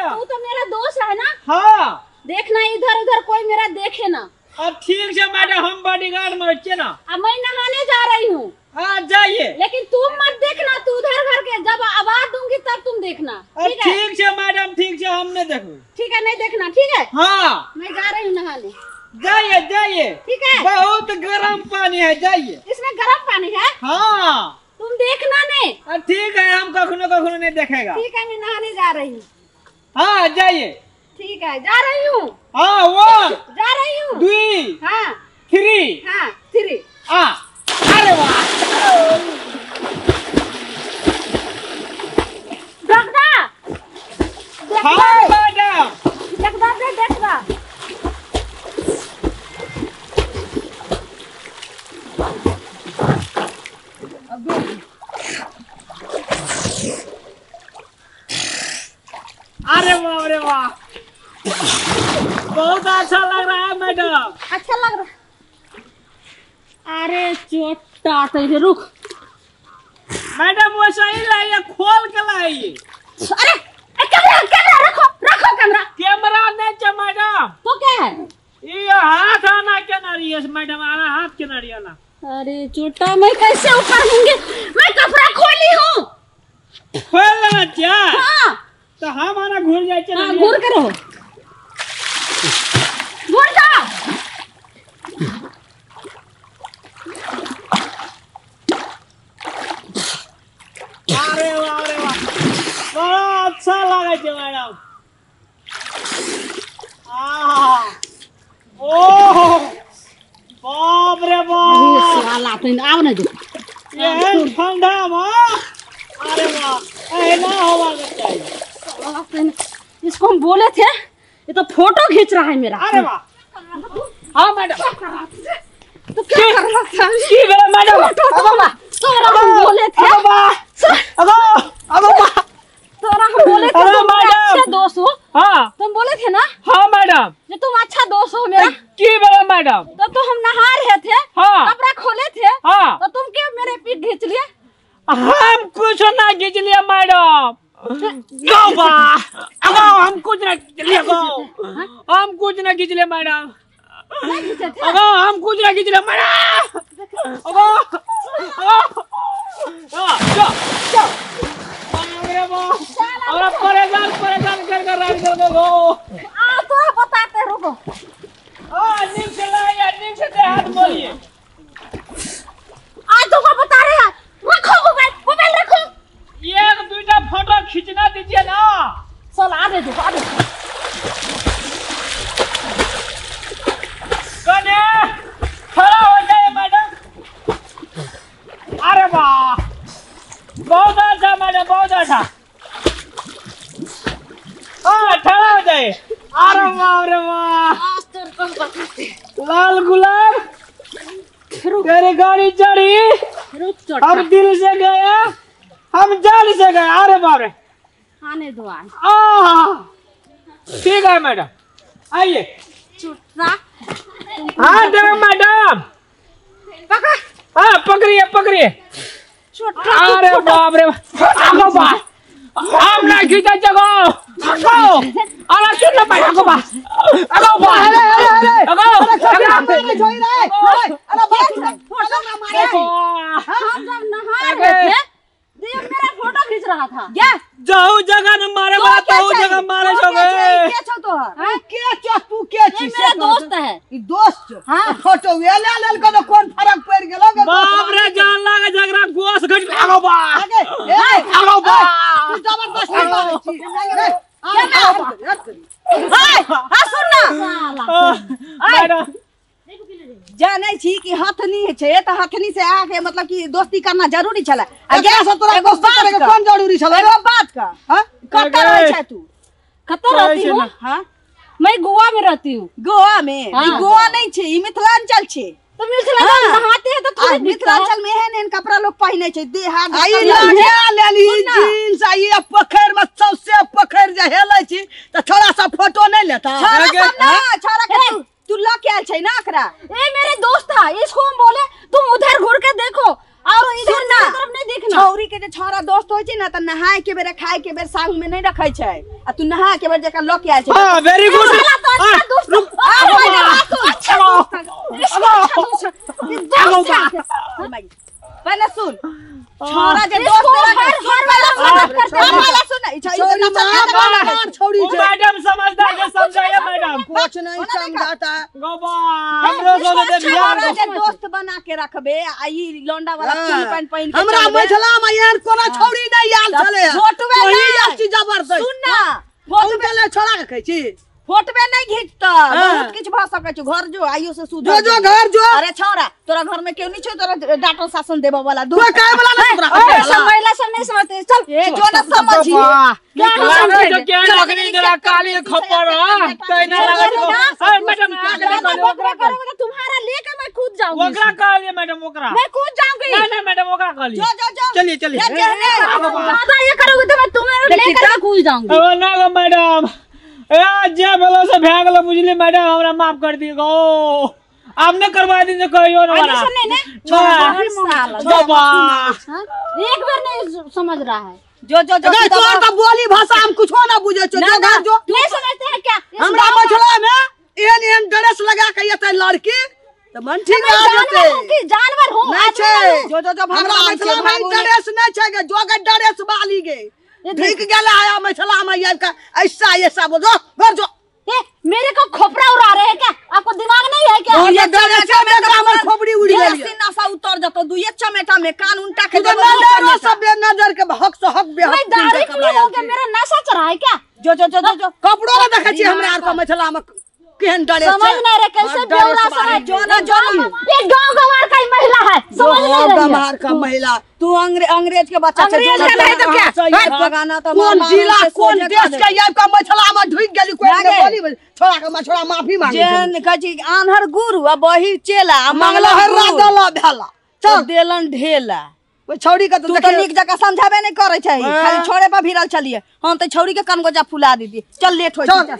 तू तो मेरा दोस्त है ना। हाँ देखना इधर उधर कोई मेरा देखे ना। अब ठीक है मैडम, हम बॉडीगार्ड में बच्चे ना। अब मैं नहाने जा रही हूँ। हाँ जाइए, लेकिन तुम मत देखना, तू उधर घर के जब आवाज दूंगी तब तुम देखना। ठीक है? ठीक है मैडम, ठीक है, हम नहीं देखो। ठीक है, नहीं देखना। ठीक है, हाँ मैं जा रही हूँ नहाने। जाइए जाइए। ठीक है, बहुत गर्म पानी है, जाइए। इसमें गर्म पानी है। हाँ तुम देखना नहीं। ठीक है, हम कखनो कखनो नहीं देखेगा। ठीक है, मैं नहाने जा रही हूँ। हाँ जाइए। ठीक है, जा रही हूँ। हाँ 1 जा रही हूँ। 2 हाँ 3 हाँ 3। अरे वाह देखना हाँ मैडम, देखना। अरे वाह बहुत अच्छा लग रहा है मैडम। अच्छा लग रहा। अरे चोटा तो रुक मैडम, वो सही लाइए, खोल के लाइए। अरे कैमरा रखो कैमरा। कैमरा नहीं चाहिए मैडम। तो क्या है? ये हाथ आना क्या नारी है मैडम, आना हाथ के नारी आना। अरे चोटा मैं कैसे ऊपर दूंगी? मैं कपड़ा खोली हूँ। खोल लेना क्या? हाँ तो हम आना घूर जाए। हाँ, घूर करो, घूर जा। अरे वाह बड़ा अच्छा लगे छे मैडम। ओह बाप रे बाप, साला तो आओ ना दो ये ठंडा माँ। अरे वाह, ऐना होगा चाहिए। इसको हम बोले थे, ये तो फोटो खींच रहा है मेरा। अरे वाह, हाँ मैडम। तो क्या कर रहा था? मैडम तोरा हम बोले थे, तोरा हम बोले थे तुम अच्छे दोस्त हो। हाँ तुम बोले थे ना। हाँ मैडम, जो तुम अच्छा दोस्त हो मेरा। की बोला मैडम? तो हम नहा रहे थे, हाँ कपड़ा खोले थे, हाँ, तो तुम क्यों मेरे पिक खींच लिए? हम कुछ ना खींच लिया मैडम। गो बा, हम कुछ ना खींच लिया, हम कुछ ना खींच लिया मैडम। हम कुछ ना खींच लिया मैडम। परेशान कर रहा है। तो बताते रुको। नीम से लाइए, नीम से हाथ बोलिए। आज तुमको बता रहे हैं, रखो मोबाइल रखो। एक दूटा फोटो खींचना दीजिए ना। चल आगे दो, आगे। कने खड़ा हो जाए मैडम। अरे वाह बहुत अच्छा मैडम, बहुत अच्छा। हाँ खड़ा हो जाए। अरे वाह लाल गुलाब, तेरी गाड़ी चढ़ी, हम दिल से गए, हम जान से गए। अरे बाप रे, आने दो। ठीक है मैडम, आइए। चुटरा हाँ दे मैडम, पकड़। हाँ पकड़िए। अरे बाप रे, हम ना खींचा जगह। अरे सुन पाए मेरा फोटो खींच रहा था। जाऊ जगह न मारे बात, जाऊ जगह मारे तू के छी? मेरा दोस्त है। दोस्त? हाँ फोटो ले लेल को कौन फर्क पड़ गेलो? बाप रे जान लागे झगड़ा गोस घट आगो बा। तू जबरदस्ती करे छी। मैडम जाने छी कि हथनी छे त हथनी से आके मतलब कि दोस्ती करना जरूरी छले। एकरा से तोरा दोस्ती करे के कोन जरूरी छले? एगो बात का हां कत रह छै तू? कत रहती हूँ? हां मैं गोवा में रहती हूँ। गोवा में? हाँ, ई गोवा नहीं छे, ई मिथिलांचल छे। तो मिथिलांचल नहाते हैं तो थोड़ी मिथिलांचल में एहन कपड़ा लोग पहिने छे। देहा लेली जींस आई पोखर में सबसे पोखर जे हेलै छी त छोरा सब फोटो नहीं लेता। छोरा के तू ला के आल छै ना एकरा? ये मेरे दोस्त था, इसको हम बोले तुम उधर घूर के देखो और इधर ना तरफ नहीं देखना छौरी के जे छोरा दोस्त होय छै ना त नहाए के बेर खाए के बेर संग में नहीं रखै छै आ तू नहा के बेर जेका ल के आयल छै हां वेरी गुड पहले सुन छोरा जे दोस्त तेरा सुन छोड़ी मैडम समझदार है, समझाइए मैडम। कुछ नहीं समझाता गोबा हमरो को दे दिया छोरा जे दोस्त बना के रखबे आ ई लोंडा वाला फुल पैंट पहन के हमरा मिथिला में यार कोनो छौड़ी नहीं आयल छले फोटवे नहीं जबरदस्त सुन ना फोटवे ले छोड़ा के कहै छी फोटवे नहीं घिचता बहुत कुछ भ सकै छ घर जो आइयो से सुधर जो घर जो अरे छोरा तोरा घर में क्यों नहीं छ तोरा डांटो शासन देबे वाला दू काय वाला नहीं तोरा सब महिला सब नहीं समझते चल ए जो ना समझी क्या नौकरी जरा काली खप्पर तैना लगा मैडम ओकरा करोगे तुम्हारा लेके मैं कूद जाऊंगी ओकरा कह लिए मैडम ओकरा मैं कूद जाऊंगी नहीं मैडम ओकरा कह लिए जो चलिए चलिए दादा ये करोगे तो मैं तुम्हारा लेकर कूद जाऊंगी अब ना गो मैडम ए जे भेलो से भाग गेलो बुझली मैडम हमरा माफ कर दियो आपने करवा दी तो कहियो ना वाला एक बार नहीं समझ रहा है जो तोर का बोली भाषा हम कुछो ना बुझे छ जो घर जो नहीं समझते हैं क्या हमरा मछला में एन ड्रेस लगा के येते लड़की त मन ठीक आ जेते जानवर हूं नहीं छे जो हमरा मछला में ड्रेस नहीं छे के जो के ड्रेस बाली गे ठीक गेला आया मछला में ये का ऐसा बोलो घर जो ए मेरे को खोपड़ा उड़ा रहे हैं क्या आपको दिमाग नहीं है क्या ये ड्रेस में हमर खोपड़ी उड़ गेली सीना सा उतर जतो दुए चमेटा में कान उल्टा के देबो सब नजर के हक से हक बे मैं दाढ़ी क्यों मेरा नशा चढ़ा है क्या जो कपड़ो में देखे छी हमरा आर का मछला में केहन डरे समझ नहीं रहे कैसे बेवड़ा समझ जो ये गांव गंवार का ही महिला है समझ नहीं रहे गंवार का महिला तू अंग्रेज के बच्चा अंग्रेज के नहीं तो क्या भगाना तो कौन जिला कौन देश के ये का मछला में ढुक गेली कोई ने बोली छोड़ा के मछला माफी मांगे जेन कजी आन्हर गुरु आ बही चेला मंगला हर रादला भेला चल देलन ढेला ओ छौड़ी के तू तो नीक जगह समझाबे नहीं करे छै खाली छोड़े पर भिरल चलिए हम तो छौड़ी के कनगोजा फुला दी चल लेट होई